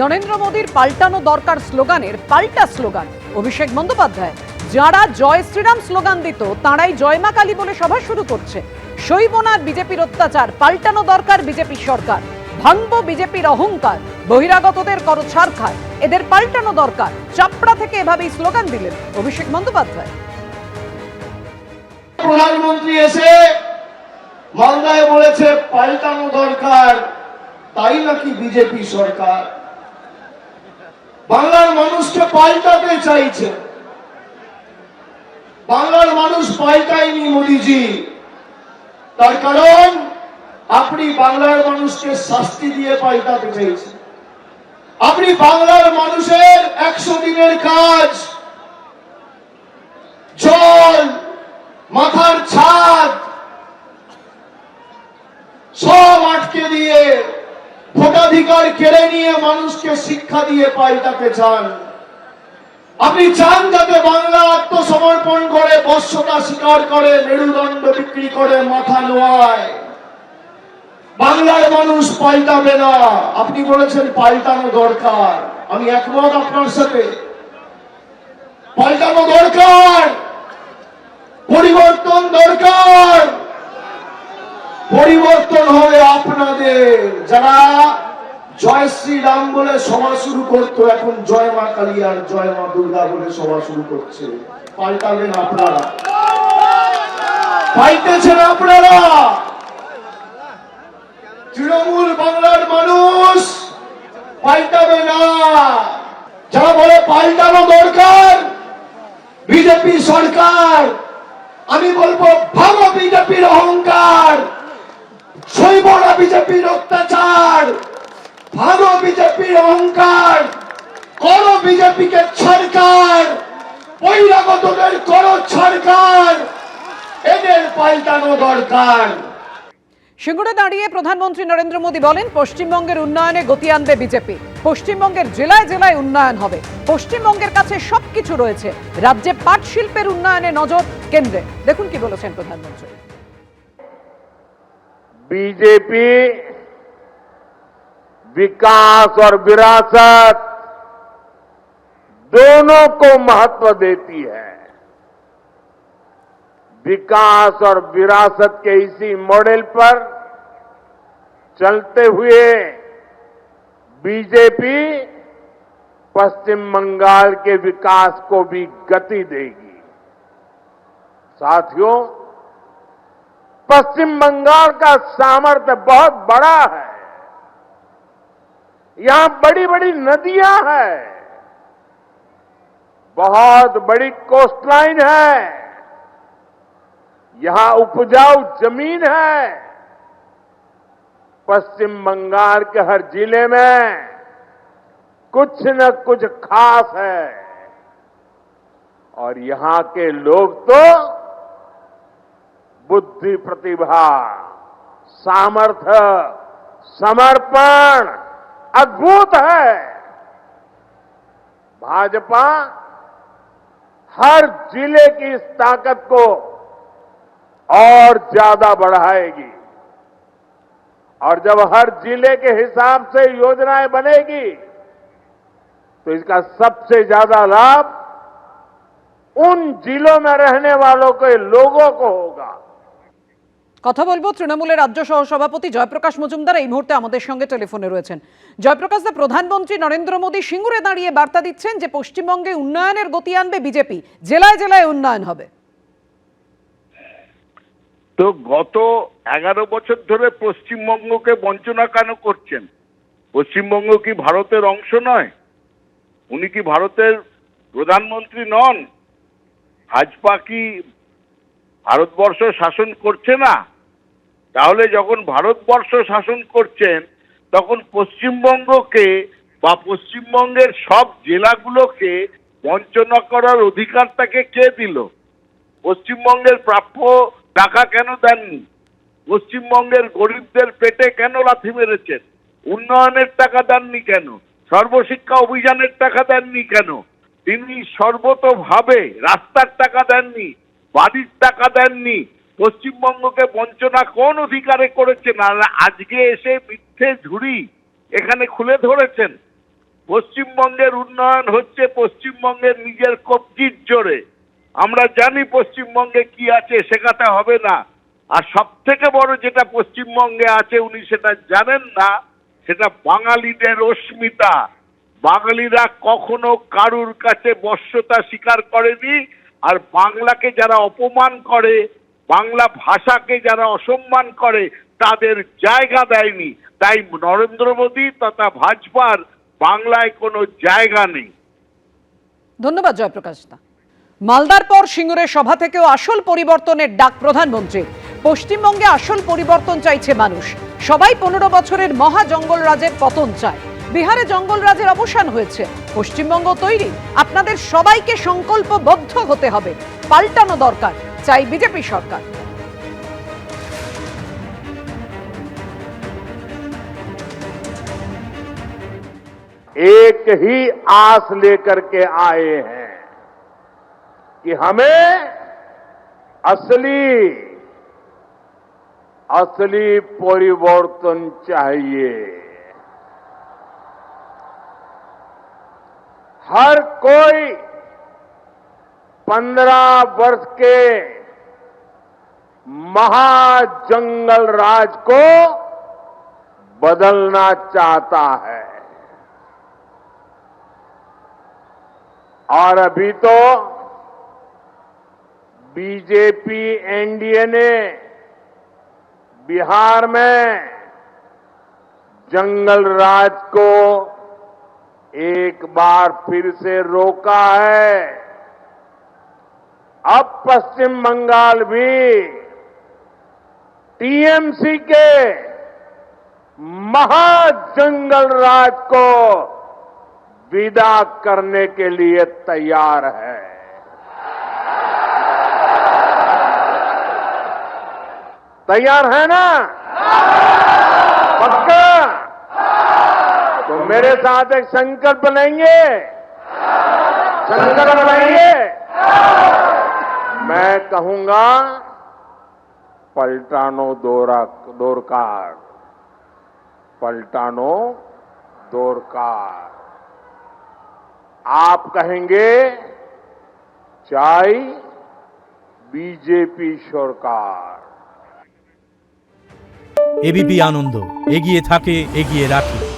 নরেন্দ্র মোদীর পাল্টানো দরকার স্লোগানের পাল্টা স্লোগান। অভিষেক বন্দ্যোপাধ্যায় যারা জয় শ্রীরাম স্লোগান দিত তাঁরাই জয় মা কালী বলে সভা শুরু করছে। সইব না বিজেপির অত্যাচার, পাল্টানো দরকার বিজেপি সরকার, ভাঙবো বিজেপির অহংকার, বহিরাগতদের করো ছাড়খার, এদের পাল্টানো দরকার। চাপড়া থেকে এভাবেই স্লোগান দিলেন অভিষেক বন্দ্যোপাধ্যায়। প্রধানমন্ত্রী এসে মালদায় বলেছে পাল্টানো দরকার, তাই নাকি বিজেপি সরকার বাংলার মানুষকে পাল্টাতে চাইছে। বাংলার মানুষ পাল্টায়নি মোদিজি, তার কারণ আপনি বাংলার মানুষকে শাস্তি দিয়ে পাল্টাতে চাইছেন। আপনি বাংলার মানুষের 100 দিনের কাজ, জল, মাথার ছাদ সব আটকে দিয়ে, ভোটাধিকার কেড়ে নিয়ে মানুষকে শিক্ষা দিয়ে পাল্টাতে চান। আপনি চান যাতে বাংলা আত্মসমর্পণ করে, বর্ষতা স্বীকার করে, মেরুদণ্ড বিক্রি করে মাথা নোয়ায়। বাংলার মানুষ পাল্টাবে না। আপনি বলেছেন পাল্টানো দরকার, আমি একমত আপনার সাথে। পাল্টানো দরকার, পরিবর্তন দরকার। পরিবর্তন হবে আপনাদের। যারা জয় শ্রীরাম বলে সভা শুরু করতো, এখন জয় মা কালী আর জয় মা দুর্গা বলে সভা শুরু করছে। পাল্টাবেন আপনারা, পাল্টেছেন আপনারা। তৃণমূল বাংলার মানুষ পাল্টাবে না। যারা বলে পাল্টানো দরকার বিজেপি সরকার, আমি বলবো ভাঙো বিজেপির অহংকার, সইব না বিজেপির অত্যাচার, ভাঙো বিজেপির অহংকার, করো বিজেপিকে ছাড়কার, বহিরাগতদের করো ছাড়কার, এদের পাল্টানো দরকার। সিঙ্গুরে দাঁড়িয়ে প্রধানমন্ত্রী নরেন্দ্র মোদী বলেন পশ্চিমবঙ্গের উন্নয়নে গতি আনবে বিজেপি। পশ্চিমবঙ্গের জেলায় জেলায় উন্নয়ন হবে। পশ্চিমবঙ্গের কাছে সবকিছু রয়েছে। রাজ্যে পাট শিল্পের উন্নয়নে নজর কেন্দ্রে। দেখুন কি বলেছেন প্রধানমন্ত্রী। बीजेपी विकास और विरासत दोनों को महत्व देती है। विकास और विरासत के इसी मॉडल पर चलते हुए बीजेपी पश्चिम बंगाल के विकास को भी गति देगी। साथियों, पश्चिम बंगाल का सामर्थ्य बहुत बड़ा है। यहां बड़ी बड़ी नदियां हैं, बहुत बड़ी कोस्टलाइन है, यहां उपजाऊ जमीन है। पश्चिम बंगाल के हर जिले में कुछ न कुछ खास है, और यहां के लोग तो बुद्धि, प्रतिभा, सामर्थ्य, समर्पण अद्भुत है। भाजपा हर जिले की इस ताकत को और ज्यादा बढ़ाएगी, और जब हर जिले के हिसाब से योजनाएं बनेगी तो इसका सबसे ज्यादा लाभ उन जिलों में रहने वालों के लोगों को होगा। কথা বলবো তৃণমূলের রাজ্য সহসভাপতি জয়প্রকাশ মজুমদার এই মুহূর্তে আমাদের সঙ্গে টেলিফোনে রয়েছেন। জয়প্রকাশ দা, প্রধানমন্ত্রী নরেন্দ্র মোদী সিঙ্গুরে দাঁড়িয়ে বার্তা দিচ্ছেন যে পশ্চিমবঙ্গে উন্নয়নের গতি আনবে বিজেপি, জেলায় জেলায় উন্নয়ন হবে। তো গত 11 বছর ধরে পশ্চিমবঙ্গকে বঞ্চনা কেন করছেন? পশ্চিমবঙ্গ কি ভারতের অংশ নয়? উনি কি ভারতের প্রধানমন্ত্রী নন? ভাজপা কি ভারতবর্ষ শাসন করছে না? তাহলে যখন ভারতবর্ষ শাসন করছেন তখন পশ্চিমবঙ্গকে বা পশ্চিমবঙ্গের সব জেলাগুলোকে বঞ্চনা করার অধিকারটাকে কে দিল? পশ্চিমবঙ্গের প্রাপ্য টাকা কেন দেননি? পশ্চিমবঙ্গের গরিবদের পেটে কেন লাথি মেরেছেন? উন্নয়নের টাকা দেননি কেন? সর্বশিক্ষা অভিযানের টাকা দেননি কেন? তিনি সর্বতোভাবে রাস্তার টাকা দেননি, বাড়ির টাকা দেননি। পশ্চিমবঙ্গকে বঞ্চনা কোন অধিকারে করেছেন? আর আজকে এসে মিথ্যে ঝুড়ি এখানে খুলে ধরেছেন। পশ্চিমবঙ্গের উন্নয়ন হচ্ছে পশ্চিমবঙ্গের নিজের কবজির জোরে। আমরা জানি পশ্চিমবঙ্গে কি আছে, শেখাতে হবে না। আর সব থেকে বড় যেটা পশ্চিমবঙ্গে আছে উনি সেটা জানেন না, সেটা বাঙালিদের অস্মিতা। বাঙালিরা কখনো কারুর কাছে বশ্যতা স্বীকার করেনি। আর বাংলাকে যারা অপমান করে, বাংলা ভাষাকে যারা অসম্মান করে, তাদের জায়গা দেয়নি। তাই নরেন্দ্র মোদী তথা ভাজপার বাংলায় কোনো জায়গা নেই। ধন্যবাদ জয়প্রকাশ দা। মালদার পর সিঙ্গুরের সভা থেকেও আসল পরিবর্তনের ডাক প্রধানমন্ত্রীর। পশ্চিমবঙ্গে আসল পরিবর্তন চাইছে মানুষ। সবাই 15 বছরের মহা জঙ্গলরাজের পতন চায়। বিহারে জঙ্গলরাজের অবসান হয়েছে, পশ্চিমবঙ্গ তৈরি। আপনাদের সবাইকে সংকল্পবদ্ধ হতে হবে, পাল্টানো দরকার, চাই বিজেপি সরকার। एक ही आस लेकर के आए हैं कि हमें असली परिवर्तन चाहिए। हर कोई 15 वर्ष के महाजंगल राज को बदलना चाहता है। और अभी तो बीजेपी एनडीए ने बिहार में जंगल राज को एक बार फिर से रोका है। अब पश्चिम बंगाल भी टीएमसी के महाजंगल राज को विदा करने के लिए तैयार है। तैयार है ना? पक्का? तो मेरे साथ एक संकल्प लेंगे। संकल्प लेंगे। मैं कहूंगा पलटानो दोरकार, पलटानो दोरकार। आप कहेंगे चाय बीजेपी सरकार। एबीपी आनंद एगिए थाके एगिए राखे।